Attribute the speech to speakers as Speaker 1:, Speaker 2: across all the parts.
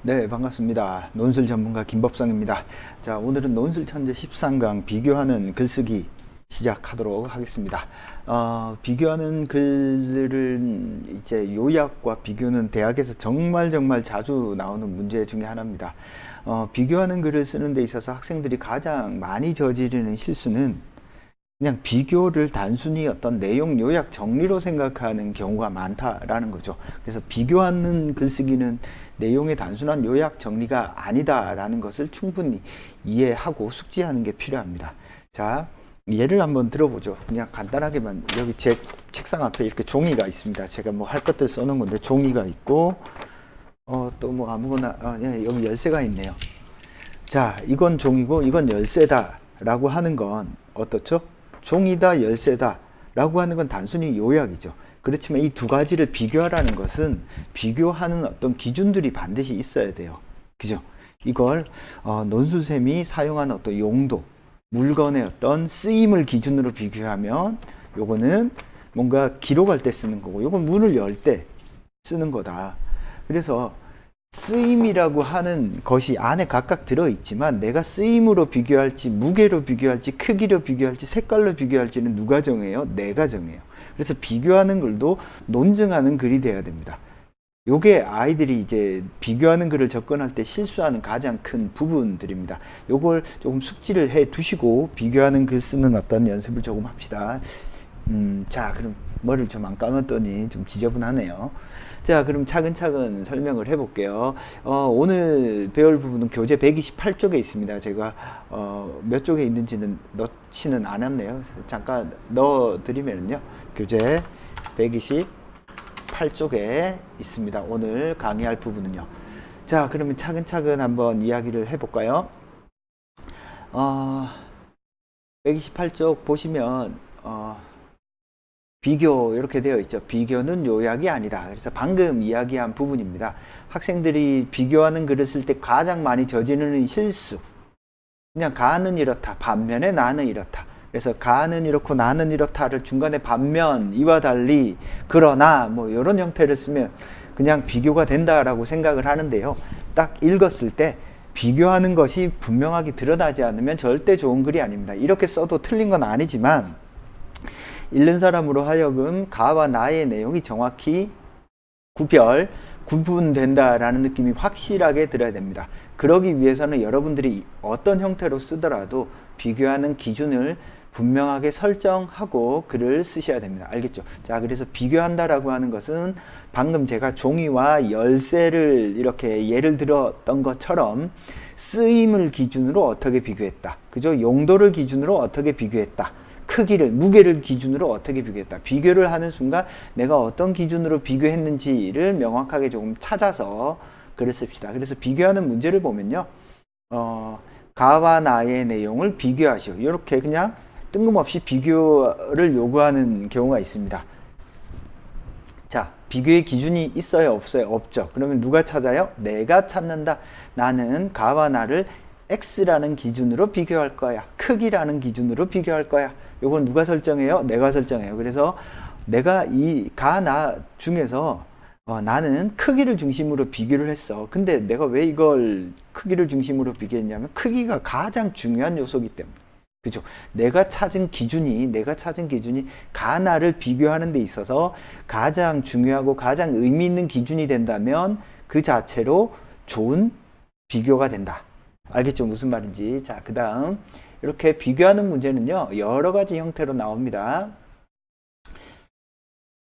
Speaker 1: 네, 반갑습니다. 논술 전문가 김법성입니다. 자, 오늘은 논술 천재 13강 비교하는 글쓰기 시작하도록 하겠습니다. 비교하는 글은 이제 요약과 비교는 대학에서 정말 자주 나오는 문제 중에 하나입니다. 비교하는 글을 쓰는 데 있어서 학생들이 가장 많이 저지르는 실수는 그냥 비교를 단순히 어떤 내용 요약 정리로 생각하는 경우가 많다라는 거죠. 그래서 비교하는 글쓰기는 내용의 단순한 요약 정리가 아니다라는 것을 충분히 이해하고 숙지하는 게 필요합니다. 자, 예를 한번 들어보죠. 그냥 간단하게만 여기 제 책상 앞에 이렇게 종이가 있습니다. 제가 뭐 할 것들 써놓은 건데 종이가 있고 또 뭐 아무거나 여기 열쇠가 있네요. 자, 이건 종이고 이건 열쇠다 라고 하는 건 어떻죠? 종이다, 열쇠다 라고 하는 건 단순히 요약이죠. 그렇지만 이 두 가지를 비교하라는 것은 비교하는 어떤 기준들이 반드시 있어야 돼요. 그죠? 이걸 논술쌤이 사용하는 어떤 용도, 물건의 어떤 쓰임을 기준으로 비교하면 요거는 뭔가 기록할 때 쓰는 거고 요건 문을 열 때 쓰는 거다. 그래서 쓰임이라고 하는 것이 안에 각각 들어있지만 내가 쓰임으로 비교할지 무게로 비교할지 크기로 비교할지 색깔로 비교할지는 누가 정해요? 내가 정해요. 그래서 비교하는 글도 논증하는 글이 돼야 됩니다. 요게 아이들이 이제 비교하는 글을 접근할 때 실수하는 가장 큰 부분들입니다. 요걸 조금 숙지를 해 두시고 비교하는 글 쓰는 어떤 연습을 조금 합시다. 자, 그럼 머리를 좀 안 감았더니 좀 지저분하네요. 자, 그럼 차근차근 설명을 해볼게요. 오늘 배울 부분은 교재 128쪽에 있습니다. 제가 몇 쪽에 있는지는 넣지는 않았네요. 잠깐 넣어드리면요. 교재 128쪽에 있습니다. 오늘 강의할 부분은요. 자, 그러면 차근차근 한번 이야기를 해볼까요? 128쪽 보시면 비교 이렇게 되어 있죠. 비교는 요약이 아니다. 그래서 방금 이야기한 부분입니다. 학생들이 비교하는 글을 쓸 때 가장 많이 저지르는 실수. 그냥 가는 이렇다. 반면에 나는 이렇다. 그래서 가는 이렇고 나는 이렇다를 중간에 반면, 이와 달리, 그러나 뭐 이런 형태를 쓰면 그냥 비교가 된다라고 생각을 하는데요. 딱 읽었을 때 비교하는 것이 분명하게 드러나지 않으면 절대 좋은 글이 아닙니다. 이렇게 써도 틀린 건 아니지만 읽는 사람으로 하여금 가와 나의 내용이 정확히 구분된다라는 느낌이 확실하게 들어야 됩니다. 그러기 위해서는 여러분들이 어떤 형태로 쓰더라도 비교하는 기준을 분명하게 설정하고 글을 쓰셔야 됩니다. 알겠죠? 자, 그래서 비교한다라고 하는 것은 방금 제가 종이와 열쇠를 이렇게 예를 들었던 것처럼 쓰임을 기준으로 어떻게 비교했다. 그죠? 용도를 기준으로 어떻게 비교했다. 크기를, 무게를 기준으로 어떻게 비교했다. 비교를 하는 순간 내가 어떤 기준으로 비교했는지를 명확하게 조금 찾아서 글을 씁시다. 그래서 비교하는 문제를 보면요. 가와 나의 내용을 비교하시오. 이렇게 그냥 뜬금없이 비교를 요구하는 경우가 있습니다. 자, 비교의 기준이 있어요? 없어요? 없죠. 그러면 누가 찾아요? 내가 찾는다. 나는 가와 나를 X라는 기준으로 비교할 거야. 크기라는 기준으로 비교할 거야. 요건 누가 설정해요? 내가 설정해요. 그래서 내가 이 가, 나 중에서 나는 크기를 중심으로 비교를 했어. 근데 내가 왜 이걸 크기를 중심으로 비교했냐면 크기가 가장 중요한 요소이기 때문에. 그죠? 내가 찾은 기준이 가, 나를 비교하는 데 있어서 가장 중요하고 가장 의미 있는 기준이 된다면 그 자체로 좋은 비교가 된다. 알겠죠? 무슨 말인지. 자, 그 다음 이렇게 비교하는 문제는요 여러 가지 형태로 나옵니다.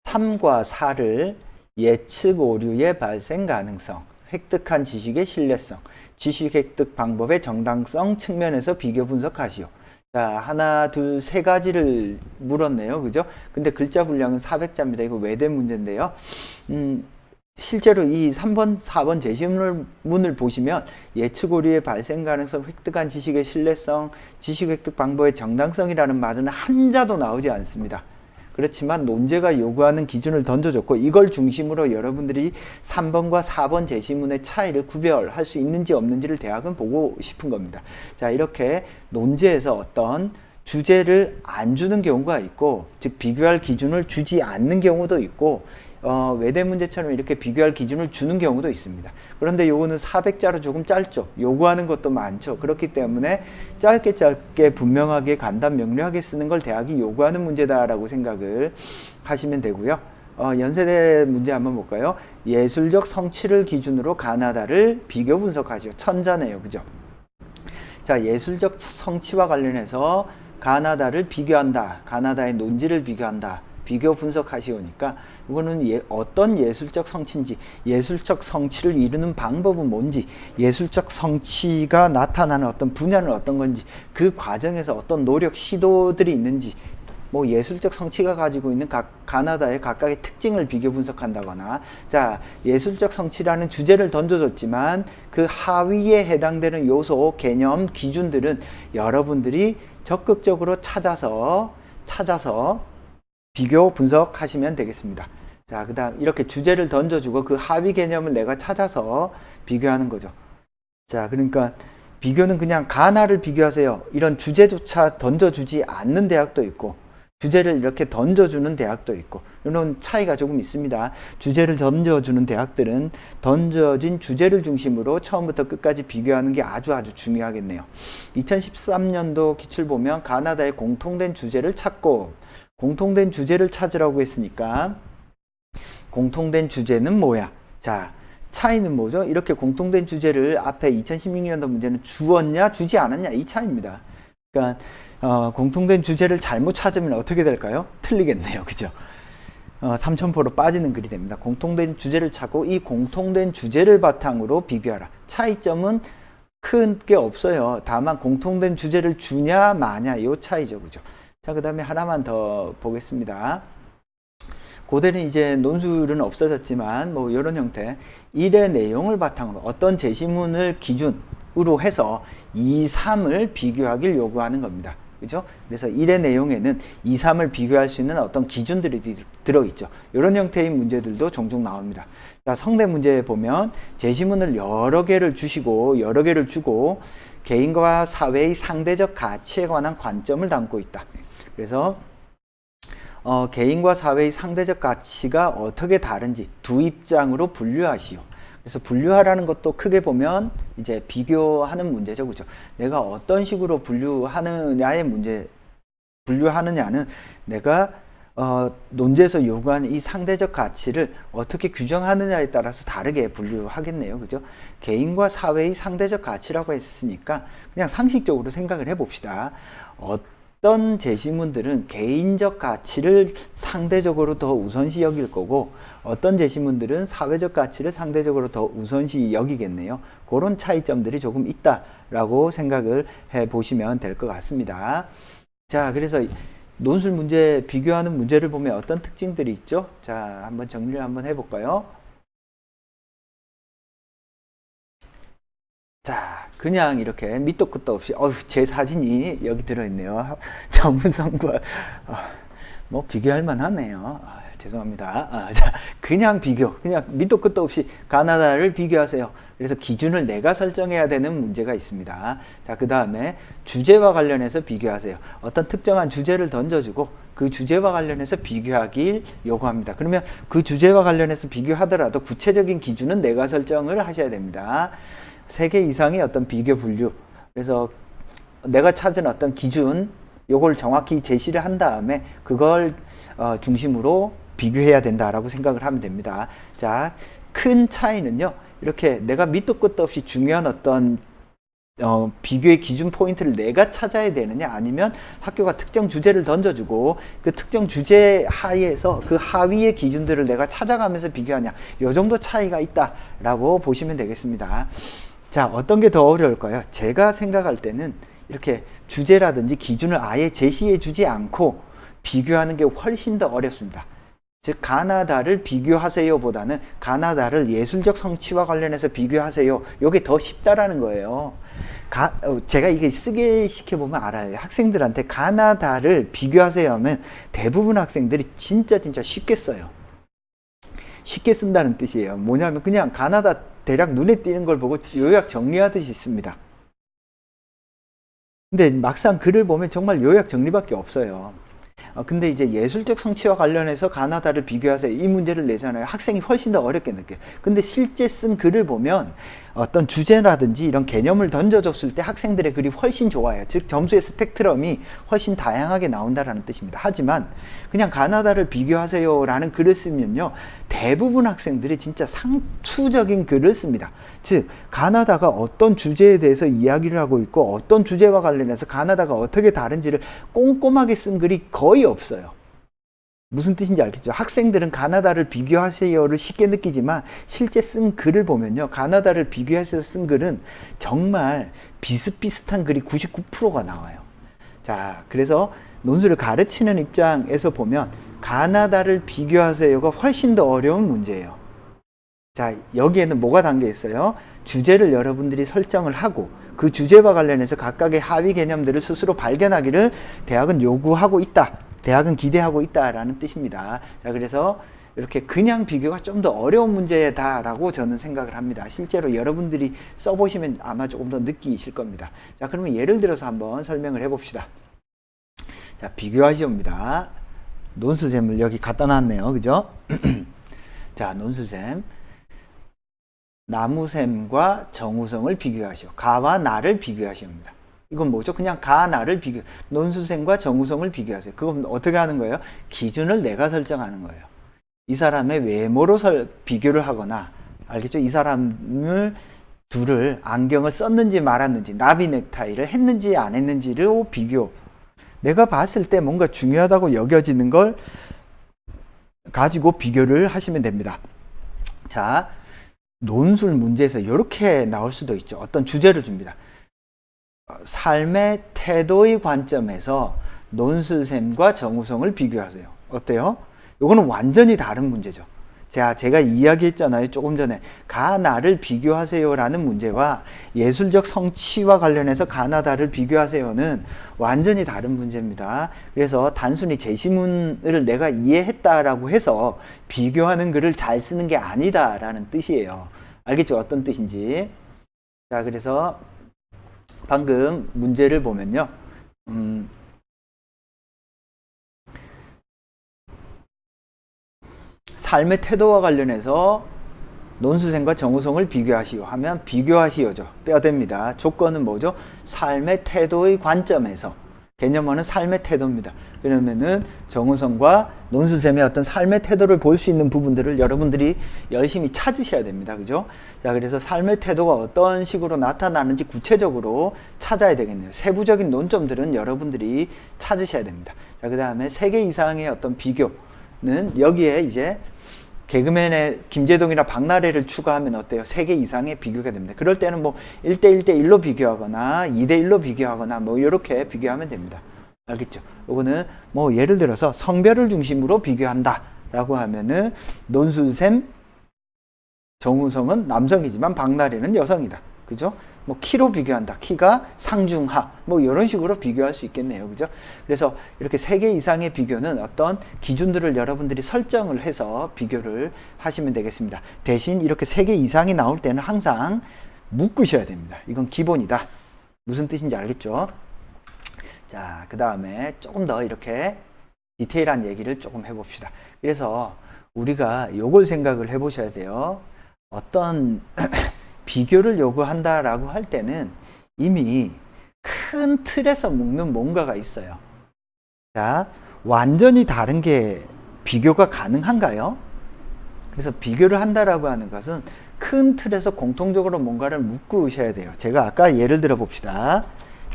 Speaker 1: 3과 4를 예측 오류의 발생 가능성, 획득한 지식의 신뢰성, 지식 획득 방법의 정당성 측면에서 비교 분석하시오. 자, 하나, 둘, 세 가지를 물었네요. 그죠? 근데 글자 분량은 400자입니다. 이거 외대 문제인데요. 실제로 이 3번, 4번 제시문을 보시면 예측 오류의 발생 가능성, 획득한 지식의 신뢰성, 지식 획득 방법의 정당성이라는 말은 한자도 나오지 않습니다. 그렇지만 논제가 요구하는 기준을 던져줬고 이걸 중심으로 여러분들이 3번과 4번 제시문의 차이를 구별할 수 있는지 없는지를 대학은 보고 싶은 겁니다. 자, 이렇게 논제에서 어떤 주제를 안 주는 경우가 있고, 즉 비교할 기준을 주지 않는 경우도 있고, 외대 문제처럼 이렇게 비교할 기준을 주는 경우도 있습니다. 그런데 요거는 400자로 조금 짧죠. 요구하는 것도 많죠. 그렇기 때문에 짧게 분명하게 간단 명료하게 쓰는 걸 대학이 요구하는 문제다라고 생각을 하시면 되고요. 연세대 문제 한번 볼까요? 예술적 성취를 기준으로 가나다를 비교 분석하죠. 천자네요. 그죠? 자, 예술적 성취와 관련해서 가나다를 비교한다. 가나다의 논지를 비교한다. 비교 분석하시오니까 이거는 어떤 예술적 성취인지, 예술적 성취를 이루는 방법은 뭔지, 예술적 성취가 나타나는 어떤 분야는 어떤 건지, 그 과정에서 어떤 노력 시도들이 있는지, 뭐 예술적 성취가 가지고 있는 가나다의 각각의 특징을 비교 분석한다거나, 자, 예술적 성취라는 주제를 던져줬지만 그 하위에 해당되는 요소, 개념, 기준들은 여러분들이 적극적으로 찾아서 비교 분석하시면 되겠습니다. 자, 그 다음 이렇게 주제를 던져주고 그 하위 개념을 내가 찾아서 비교하는 거죠. 자, 그러니까 비교는 그냥 가나를 비교하세요, 이런 주제조차 던져주지 않는 대학도 있고, 주제를 이렇게 던져주는 대학도 있고, 이런 차이가 조금 있습니다. 주제를 던져주는 대학들은 던져진 주제를 중심으로 처음부터 끝까지 비교하는 게 아주 중요하겠네요. 2013년도 기출 보면 가나다의 공통된 주제를 찾고, 공통된 주제를 찾으라고 했으니까 공통된 주제는 뭐야? 자, 차이는 뭐죠? 이렇게 공통된 주제를 앞에 2016년도 문제는 주었냐 주지 않았냐, 이 차이입니다. 그러니까 공통된 주제를 잘못 찾으면 어떻게 될까요? 틀리겠네요. 그죠? 3000%로 빠지는 글이 됩니다. 공통된 주제를 찾고 이 공통된 주제를 바탕으로 비교하라. 차이점은 큰 게 없어요. 다만 공통된 주제를 주냐 마냐, 이 차이죠. 그죠? 자, 그 다음에 하나만 더 보겠습니다. 고대는 이제 논술은 없어졌지만 뭐 이런 형태, 일의 내용을 바탕으로 어떤 제시문을 기준으로 해서 2, 3을 비교하길 요구하는 겁니다. 그죠? 그래서 일의 내용에는 2, 3을 비교할 수 있는 어떤 기준들이 들어있죠. 이런 형태의 문제들도 종종 나옵니다. 자, 성대 문제에 보면 제시문을 여러 개를 주고 개인과 사회의 상대적 가치에 관한 관점을 담고 있다. 그래서 개인과 사회의 상대적 가치가 어떻게 다른지 두 입장으로 분류하시오. 그래서 분류하라는 것도 크게 보면 이제 비교하는 문제죠. 그죠? 내가 어떤 식으로 분류하느냐는 내가 논제에서 요구하는 이 상대적 가치를 어떻게 규정하느냐에 따라서 다르게 분류하겠네요. 그죠? 개인과 사회의 상대적 가치라고 했으니까 그냥 상식적으로 생각을 해봅시다. 어떤 제시문들은 개인적 가치를 상대적으로 더 우선시 여길 거고, 어떤 제시문들은 사회적 가치를 상대적으로 더 우선시 여기겠네요. 그런 차이점들이 조금 있다라고 생각을 해 보시면 될 것 같습니다. 자, 그래서 논술 문제 비교하는 문제를 보면 어떤 특징들이 있죠? 자, 한번 정리를 한번 해볼까요? 자, 그냥 이렇게 밑도 끝도 없이 제 사진이 여기 들어있네요. 전문성과 뭐 비교할 만하네요. 죄송합니다. 자, 그냥 밑도 끝도 없이 가나다를 비교하세요. 그래서 기준을 내가 설정해야 되는 문제가 있습니다. 자, 그 다음에 주제와 관련해서 비교하세요. 어떤 특정한 주제를 던져주고 그 주제와 관련해서 비교하길 요구합니다. 그러면 그 주제와 관련해서 비교하더라도 구체적인 기준은 내가 설정을 하셔야 됩니다. 3개 이상의 어떤 비교 분류, 그래서 내가 찾은 어떤 기준, 요걸 정확히 제시를 한 다음에 그걸 중심으로 비교해야 된다라고 생각을 하면 됩니다. 자, 큰 차이는요, 이렇게 내가 밑도 끝도 없이 중요한 어떤 비교의 기준 포인트를 내가 찾아야 되느냐, 아니면 학교가 특정 주제를 던져주고 그 특정 주제 하에서 그 하위의 기준들을 내가 찾아가면서 비교하냐, 요 정도 차이가 있다라고 보시면 되겠습니다. 자, 어떤 게 더 어려울까요? 제가 생각할 때는 이렇게 주제라든지 기준을 아예 제시해 주지 않고 비교하는 게 훨씬 더 어렵습니다. 즉, 가나다를 비교하세요 보다는 가나다를 예술적 성취와 관련해서 비교하세요, 요게 더 쉽다라는 거예요. 제가 이게 쓰게 시켜보면 알아요. 학생들한테 가나다를 비교하세요 하면 대부분 학생들이 진짜 쉽게 써요. 쉽게 쓴다는 뜻이에요. 뭐냐면 그냥 가나다 대략 눈에 띄는 걸 보고 요약 정리하듯이 씁니다. 근데 막상 글을 보면 정말 요약 정리밖에 없어요. 근데 이제 예술적 성취와 관련해서 가나다를 비교하세요. 이 문제를 내잖아요. 학생이 훨씬 더 어렵게 느껴요. 근데 실제 쓴 글을 보면 어떤 주제라든지 이런 개념을 던져줬을 때 학생들의 글이 훨씬 좋아요. 즉 점수의 스펙트럼이 훨씬 다양하게 나온다라는 뜻입니다. 하지만 그냥 가나다를 비교하세요라는 글을 쓰면요, 대부분 학생들이 진짜 상투적인 글을 씁니다. 즉 가나다가 어떤 주제에 대해서 이야기를 하고 있고 어떤 주제와 관련해서 가나다가 어떻게 다른지를 꼼꼼하게 쓴 글이 거의 없어요. 무슨 뜻인지 알겠죠? 학생들은 가나다를 비교하세요를 쉽게 느끼지만 실제 쓴 글을 보면요, 가나다를 비교해서 쓴 글은 정말 비슷비슷한 글이 99%가 나와요. 자, 그래서 논술을 가르치는 입장에서 보면 가나다를 비교하세요가 훨씬 더 어려운 문제예요. 자, 여기에는 뭐가 담겨 있어요? 주제를 여러분들이 설정을 하고 그 주제와 관련해서 각각의 하위 개념들을 스스로 발견하기를 대학은 요구하고 있다, 대학은 기대하고 있다라는 뜻입니다. 자, 그래서 이렇게 그냥 비교가 좀 더 어려운 문제다라고 저는 생각을 합니다. 실제로 여러분들이 써보시면 아마 조금 더 느끼실 겁니다. 자, 그러면 예를 들어서 한번 설명을 해봅시다. 자, 비교하시옵니다. 논술샘을 여기 갖다 놨네요. 그죠? 자, 논술샘. 나무샘과 정우성을 비교하시오. 가와 나를 비교하시옵니다. 이건 뭐죠? 그냥 가, 나를 비교, 논술샘과 정우성을 비교하세요. 그건 어떻게 하는 거예요? 기준을 내가 설정하는 거예요. 이 사람의 외모로 비교를 하거나, 알겠죠? 이 사람을 둘을 안경을 썼는지 말았는지, 나비 넥타이를 했는지 안 했는지를 비교. 내가 봤을 때 뭔가 중요하다고 여겨지는 걸 가지고 비교를 하시면 됩니다. 자, 논술 문제에서 이렇게 나올 수도 있죠. 어떤 주제를 줍니다. 삶의 태도의 관점에서 논술샘과 정우성을 비교하세요. 어때요? 이거는 완전히 다른 문제죠. 제가 이야기했잖아요. 조금 전에 가나를 비교하세요라는 문제와 예술적 성취와 관련해서 가나다를 비교하세요는 완전히 다른 문제입니다. 그래서 단순히 제시문을 내가 이해했다라고 해서 비교하는 글을 잘 쓰는 게 아니다라는 뜻이에요. 알겠죠? 어떤 뜻인지. 자, 그래서 방금 문제를 보면요. 삶의 태도와 관련해서 논술샘과 정우성을 비교하시오 하면 비교하시오죠. 뼈대입니다. 조건은 뭐죠? 삶의 태도의 관점에서. 개념어는 삶의 태도입니다. 그러면은 정우성과 논술샘의 어떤 삶의 태도를 볼 수 있는 부분들을 여러분들이 열심히 찾으셔야 됩니다. 그죠? 자, 그래서 삶의 태도가 어떤 식으로 나타나는지 구체적으로 찾아야 되겠네요. 세부적인 논점들은 여러분들이 찾으셔야 됩니다. 자, 그 다음에 3개 이상의 어떤 비교는 여기에 이제 개그맨의 김재동이나 박나래를 추가하면 어때요? 3개 이상의 비교가 됩니다. 그럴 때는 뭐 1대1대1로 비교하거나 2대1로 비교하거나 뭐 이렇게 비교하면 됩니다. 알겠죠? 이거는 뭐 예를 들어서 성별을 중심으로 비교한다 라고 하면은 논술샘, 정우성은 남성이지만 박나래는 여성이다. 그죠? 뭐 키로 비교한다. 키가 상중하. 뭐 이런 식으로 비교할 수 있겠네요. 그죠? 그래서 이렇게 3개 이상의 비교는 어떤 기준들을 여러분들이 설정을 해서 비교를 하시면 되겠습니다. 대신 이렇게 3개 이상이 나올 때는 항상 묶으셔야 됩니다. 이건 기본이다. 무슨 뜻인지 알겠죠? 자, 그 다음에 조금 더 이렇게 디테일한 얘기를 조금 해봅시다. 그래서 우리가 요걸 생각을 해보셔야 돼요. 어떤 비교를 요구한다라고 할 때는 이미 큰 틀에서 묶는 뭔가가 있어요. 자, 완전히 다른 게 비교가 가능한가요? 그래서 비교를 한다라고 하는 것은 큰 틀에서 공통적으로 뭔가를 묶으셔야 돼요. 제가 아까 예를 들어 봅시다.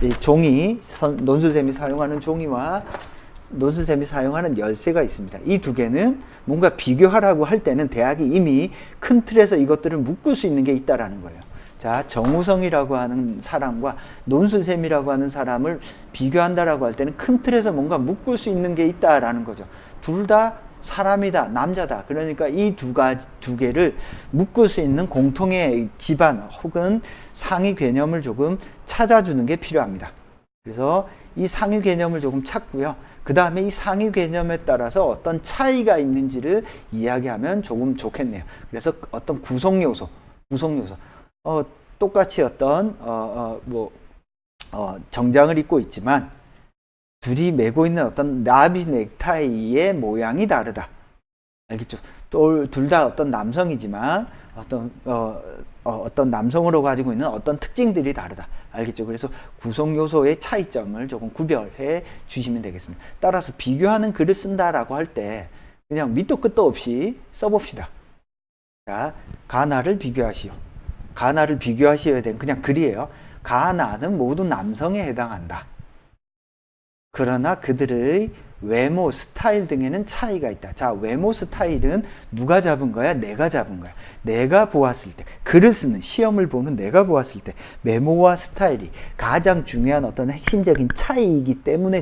Speaker 1: 이 종이, 논술샘이 사용하는 종이와 논술샘이 사용하는 열쇠가 있습니다. 이 두 개는 뭔가 비교하라고 할 때는 대학이 이미 큰 틀에서 이것들을 묶을 수 있는 게 있다라는 거예요. 자, 정우성이라고 하는 사람과 논술샘이라고 하는 사람을 비교한다라고 할 때는 큰 틀에서 뭔가 묶을 수 있는 게 있다라는 거죠. 둘 다 사람이다, 남자다. 그러니까 이 두 개를 묶을 수 있는 공통의 집안 혹은 상위 개념을 조금 찾아주는 게 필요합니다. 그래서 이 상위 개념을 조금 찾고요. 그 다음에 이 상위 개념에 따라서 어떤 차이가 있는지를 이야기하면 조금 좋겠네요. 그래서 어떤 구성 요소, 똑같이 어떤 정장을 입고 있지만 둘이 메고 있는 어떤 나비 넥타이의 모양이 다르다. 알겠죠? 또 둘 다 어떤 남성이지만 어떤 남성으로 가지고 있는 어떤 특징들이 다르다. 알겠죠? 그래서 구성 요소의 차이점을 조금 구별해 주시면 되겠습니다. 따라서 비교하는 글을 쓴다라고 할 때 그냥 밑도 끝도 없이 써봅시다. 자, 가나를 비교하시오. 가나를 비교하시어야 되는 그냥 글이에요. 가나는 모두 남성에 해당한다. 그러나 그들의 외모, 스타일 등에는 차이가 있다. 자, 외모 스타일은 누가 잡은 거야? 내가 잡은 거야. 내가 보았을 때, 글을 쓰는 시험을 보는 내가 보았을 때 외모와 스타일이 가장 중요한 어떤 핵심적인 차이이기 때문에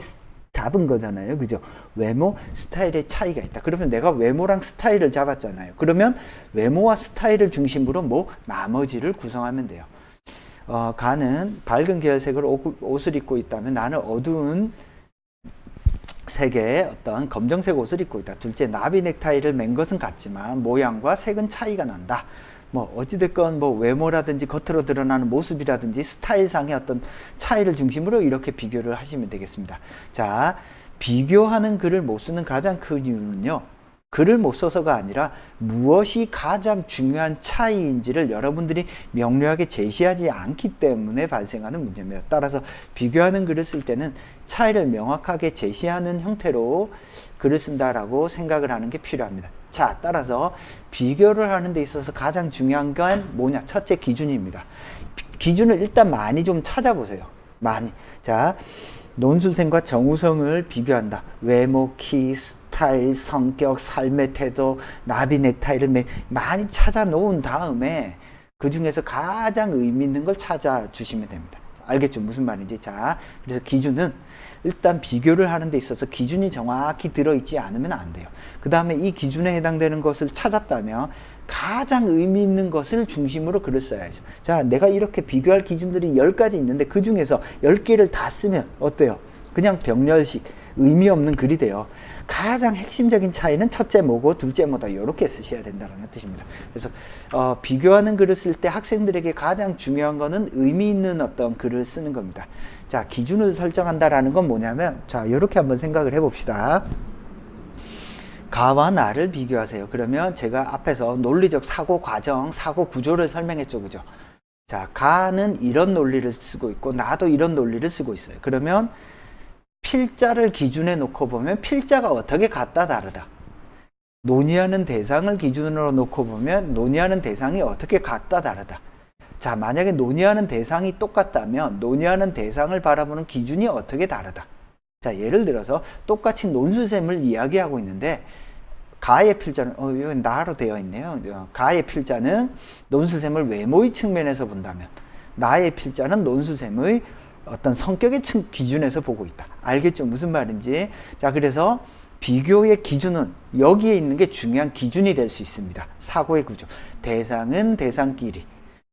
Speaker 1: 잡은 거잖아요. 그죠? 외모, 스타일의 차이가 있다. 그러면 내가 외모랑 스타일을 잡았잖아요. 그러면 외모와 스타일을 중심으로 나머지를 구성하면 돼요. 가는 밝은 계열색을 옷을 입고 있다면 나는 어두운 색의 어떤 검정색 옷을 입고 있다. 둘째, 나비 넥타이를 맨 것은 같지만 모양과 색은 차이가 난다. 어찌됐건 외모라든지 겉으로 드러나는 모습이라든지 스타일상의 어떤 차이를 중심으로 이렇게 비교를 하시면 되겠습니다. 자, 비교하는 글을 못 쓰는 가장 큰 이유는요, 글을 못 써서가 아니라 무엇이 가장 중요한 차이인지를 여러분들이 명료하게 제시하지 않기 때문에 발생하는 문제입니다. 따라서 비교하는 글을 쓸 때는 차이를 명확하게 제시하는 형태로 글을 쓴다라고 생각을 하는 게 필요합니다. 자, 따라서 비교를 하는 데 있어서 가장 중요한 건 뭐냐? 첫째, 기준입니다. 기준을 일단 많이 좀 찾아보세요. 많이. 자, 논술생과 정우성을 비교한다. 외모, 키, 스타일, 성격, 삶의 태도, 나비 넥타이를 많이 찾아 놓은 다음에 그 중에서 가장 의미 있는 걸 찾아 주시면 됩니다. 알겠죠? 무슨 말인지. 자, 그래서 기준은 일단 비교를 하는 데 있어서 기준이 정확히 들어있지 않으면 안 돼요. 그 다음에 이 기준에 해당되는 것을 찾았다면 가장 의미 있는 것을 중심으로 글을 써야죠. 자, 내가 이렇게 비교할 기준들이 10가지 있는데 그 중에서 10개를 다 쓰면 어때요? 그냥 병렬식, 의미 없는 글이 돼요. 가장 핵심적인 차이는 첫째 뭐고 둘째 뭐다, 이렇게 쓰셔야 된다는 뜻입니다. 그래서 비교하는 글을 쓸 때 학생들에게 가장 중요한 거는 의미 있는 어떤 글을 쓰는 겁니다. 자, 기준을 설정한다라는 건 뭐냐면, 자, 이렇게 한번 생각을 해봅시다. 가와 나를 비교하세요. 그러면 제가 앞에서 논리적 사고 과정, 사고 구조를 설명했죠. 그죠? 자, 가는 이런 논리를 쓰고 있고 나도 이런 논리를 쓰고 있어요. 그러면 필자를 기준에 놓고 보면 필자가 어떻게 같다 다르다. 논의하는 대상을 기준으로 놓고 보면 논의하는 대상이 어떻게 같다 다르다. 자, 만약에 논의하는 대상이 똑같다면 논의하는 대상을 바라보는 기준이 어떻게 다르다. 자, 예를 들어서 똑같이 논술셈을 이야기하고 있는데 가의 필자는 이거 나로 되어 있네요. 가의 필자는 논술셈을 외모의 측면에서 본다면 나의 필자는 논술셈의 어떤 성격의 기준에서 보고 있다. 알겠죠? 무슨 말인지. 자, 그래서 비교의 기준은 여기에 있는 게 중요한 기준이 될 수 있습니다. 사고의 구조. 대상은 대상끼리,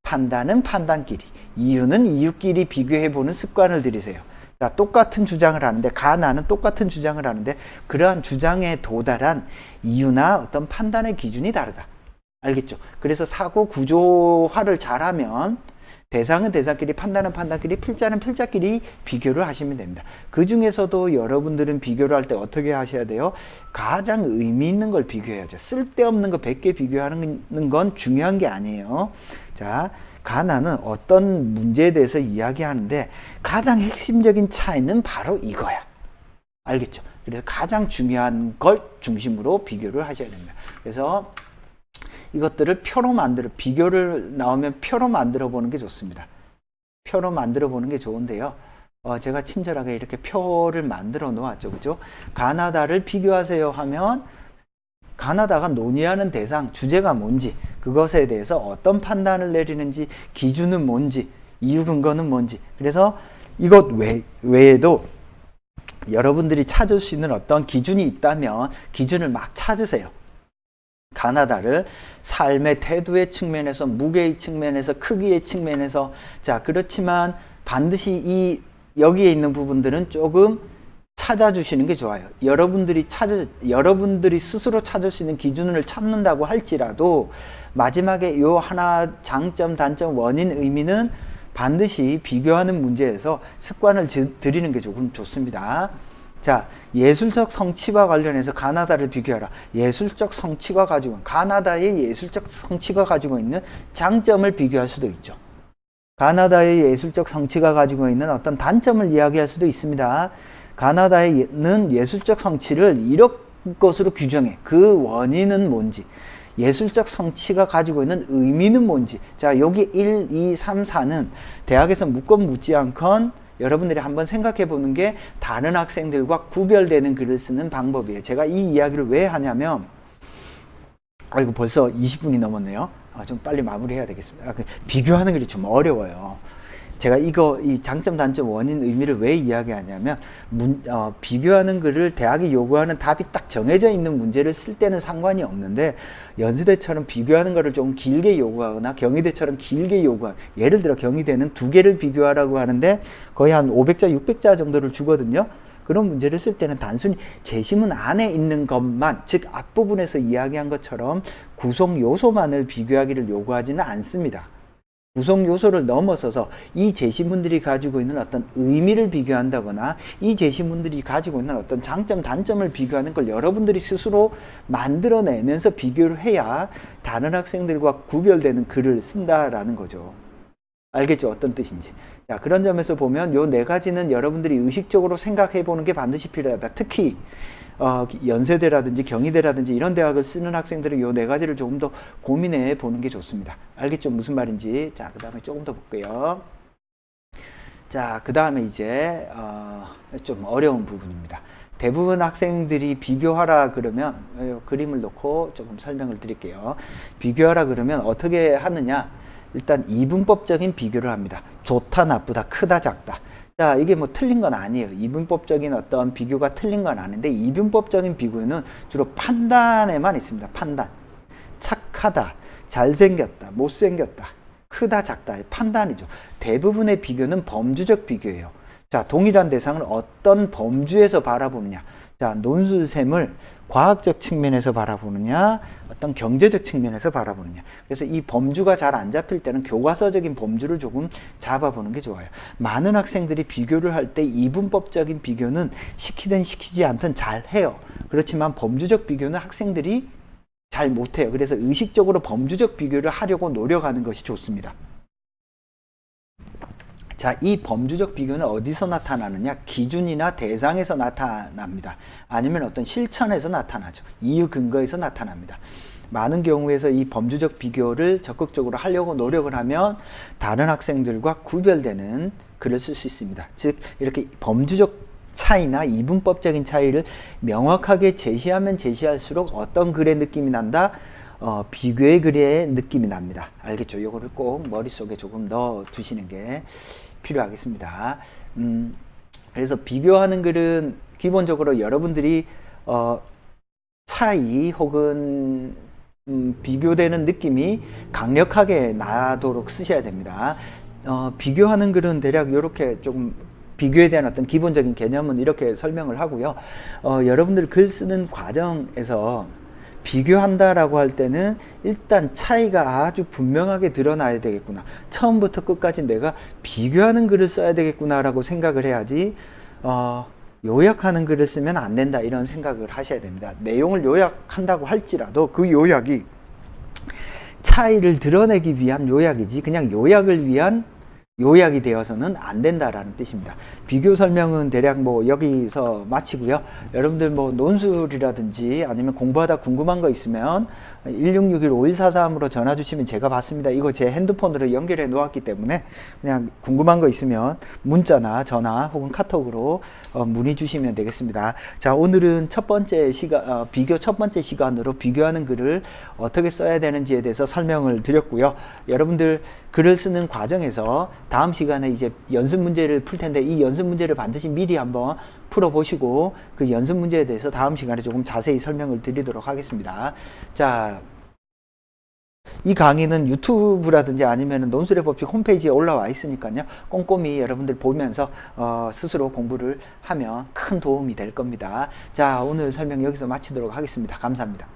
Speaker 1: 판단은 판단끼리, 이유는 이유끼리 비교해보는 습관을 들이세요. 자, 똑같은 주장을 하는데, 가나는 똑같은 주장을 하는데 그러한 주장에 도달한 이유나 어떤 판단의 기준이 다르다. 알겠죠? 그래서 사고 구조화를 잘하면 대상은 대상끼리, 판단은 판단끼리, 필자는 필자끼리 비교를 하시면 됩니다. 그 중에서도 여러분들은 비교를 할 때 어떻게 하셔야 돼요? 가장 의미 있는 걸 비교해야죠. 쓸데없는 거 100개 비교하는 건 중요한 게 아니에요. 자, 가나는 어떤 문제에 대해서 이야기하는데 가장 핵심적인 차이는 바로 이거야. 알겠죠? 그래서 가장 중요한 걸 중심으로 비교를 하셔야 됩니다. 그래서 이것들을 표로 비교를 나오면 표로 만들어 보는 게 좋습니다. 표로 만들어 보는 게 좋은데요. 제가 친절하게 이렇게 표를 만들어 놓았죠. 그죠? 가나다를 비교하세요 하면 가나다가 논의하는 대상, 주제가 뭔지, 그것에 대해서 어떤 판단을 내리는지, 기준은 뭔지, 이유 근거는 뭔지. 그래서 이것 외에도 여러분들이 찾을 수 있는 어떤 기준이 있다면 기준을 막 찾으세요. 가나다를 삶의 태도의 측면에서, 무게의 측면에서, 크기의 측면에서. 자, 그렇지만 반드시 여기에 있는 부분들은 조금 찾아주시는 게 좋아요. 여러분들이 스스로 찾을 수 있는 기준을 찾는다고 할지라도 마지막에 요 하나 장점, 단점, 원인, 의미는 반드시 비교하는 문제에서 습관을 들이는 게 조금 좋습니다. 자, 예술적 성취와 관련해서 가나다를 비교하라. 예술적 성취가 가지고, 가나다의 예술적 성취가 가지고 있는 장점을 비교할 수도 있죠. 가나다의 예술적 성취가 가지고 있는 어떤 단점을 이야기할 수도 있습니다. 가나다는 예술적 성취를 이런 것으로 규정해. 그 원인은 뭔지, 예술적 성취가 가지고 있는 의미는 뭔지. 자, 여기 1, 2, 3, 4는 대학에서 묻건 묻지 않건 여러분들이 한번 생각해 보는 게 다른 학생들과 구별되는 글을 쓰는 방법이에요. 제가 이 이야기를 왜 하냐면, 아이고 벌써 20분이 넘었네요. 좀 빨리 마무리해야 되겠습니다. 비교하는 글이 좀 어려워요. 제가 이 장점, 단점, 원인, 의미를 왜 이야기하냐면, 비교하는 글을 대학이 요구하는 답이 딱 정해져 있는 문제를 쓸 때는 상관이 없는데, 연세대처럼 비교하는 거를 좀 길게 요구하거나 경희대처럼 길게 요구하는, 예를 들어 경희대는 2개를 비교하라고 하는데 거의 한 500자, 600자 정도를 주거든요. 그런 문제를 쓸 때는 단순히 제시문 안에 있는 것만, 즉 앞부분에서 이야기한 것처럼 구성 요소만을 비교하기를 요구하지는 않습니다. 구성 요소를 넘어서서 이 제시문들이 가지고 있는 어떤 의미를 비교한다거나 이 제시문들이 가지고 있는 어떤 장점, 단점을 비교하는 걸 여러분들이 스스로 만들어내면서 비교를 해야 다른 학생들과 구별되는 글을 쓴다라는 거죠. 알겠죠? 어떤 뜻인지. 자, 그런 점에서 보면 요 4가지는 여러분들이 의식적으로 생각해 보는 게 반드시 필요하다. 특히 연세대라든지 경희대라든지 이런 대학을 쓰는 학생들은 요 4가지를 조금 더 고민해 보는 게 좋습니다. 알겠죠? 무슨 말인지. 자, 그 다음에 조금 더 볼게요. 자, 그 다음에 이제 좀 어려운 부분입니다. 대부분 학생들이 비교하라 그러면, 그림을 놓고 조금 설명을 드릴게요. 비교하라 그러면 어떻게 하느냐? 일단 이분법적인 비교를 합니다. 좋다, 나쁘다, 크다, 작다. 자, 이게 뭐 틀린 건 아니에요. 이분법적인 어떤 비교가 틀린 건 아닌데, 이분법적인 비교는 주로 판단에만 있습니다. 판단. 착하다, 잘생겼다, 못생겼다, 크다, 작다. 판단이죠. 대부분의 비교는 범주적 비교예요. 자, 동일한 대상을 어떤 범주에서 바라보느냐. 자, 논술샘을 과학적 측면에서 바라보느냐, 어떤 경제적 측면에서 바라보느냐. 그래서 이 범주가 잘 안 잡힐 때는 교과서적인 범주를 조금 잡아보는 게 좋아요. 많은 학생들이 비교를 할 때 이분법적인 비교는 시키든 시키지 않든 잘 해요. 그렇지만 범주적 비교는 학생들이 잘 못해요. 그래서 의식적으로 범주적 비교를 하려고 노력하는 것이 좋습니다. 자, 이 범주적 비교는 어디서 나타나느냐? 기준이나 대상에서 나타납니다. 아니면 어떤 실천에서 나타나죠. 이유 근거에서 나타납니다. 많은 경우에서 이 범주적 비교를 적극적으로 하려고 노력을 하면 다른 학생들과 구별되는 글을 쓸 수 있습니다. 즉, 이렇게 범주적 차이나 이분법적인 차이를 명확하게 제시하면 제시할수록 어떤 글의 느낌이 난다? 비교의 글의 느낌이 납니다. 알겠죠? 요거를 꼭 머릿속에 조금 넣어 두시는 게 필요하겠습니다. 그래서 비교하는 글은 기본적으로 여러분들이 차이 혹은 비교되는 느낌이 강력하게 나도록 쓰셔야 됩니다. 비교하는 글은 대략 이렇게 조금 비교에 대한 어떤 기본적인 개념은 이렇게 설명을 하고요. 여러분들 글 쓰는 과정에서 비교한다라고 할 때는 일단 차이가 아주 분명하게 드러나야 되겠구나. 처음부터 끝까지 내가 비교하는 글을 써야 되겠구나 라고 생각을 해야지 요약하는 글을 쓰면 안 된다, 이런 생각을 하셔야 됩니다. 내용을 요약한다고 할지라도 그 요약이 차이를 드러내기 위한 요약이지 그냥 요약을 위한 요약이 되어서는 안 된다라는 뜻입니다. 비교 설명은 대략 뭐 여기서 마치고요. 여러분들 뭐 논술이라든지 아니면 공부하다 궁금한 거 있으면 1661-5143으로 전화 주시면 제가 받습니다. 이거 제 핸드폰으로 연결해 놓았기 때문에 그냥 궁금한 거 있으면 문자나 전화 혹은 카톡으로 문의 주시면 되겠습니다. 자, 오늘은 비교 첫 번째 시간으로 비교하는 글을 어떻게 써야 되는지에 대해서 설명을 드렸고요. 여러분들 글을 쓰는 과정에서 다음 시간에 이제 연습 문제를 풀 텐데 이 연습 문제를 반드시 미리 한번 풀어보시고 그 연습 문제에 대해서 다음 시간에 조금 자세히 설명을 드리도록 하겠습니다. 자, 이 강의는 유튜브라든지 아니면 논술의 법칙 홈페이지에 올라와 있으니까요. 꼼꼼히 여러분들 보면서 스스로 공부를 하면 큰 도움이 될 겁니다. 자, 오늘 설명 여기서 마치도록 하겠습니다. 감사합니다.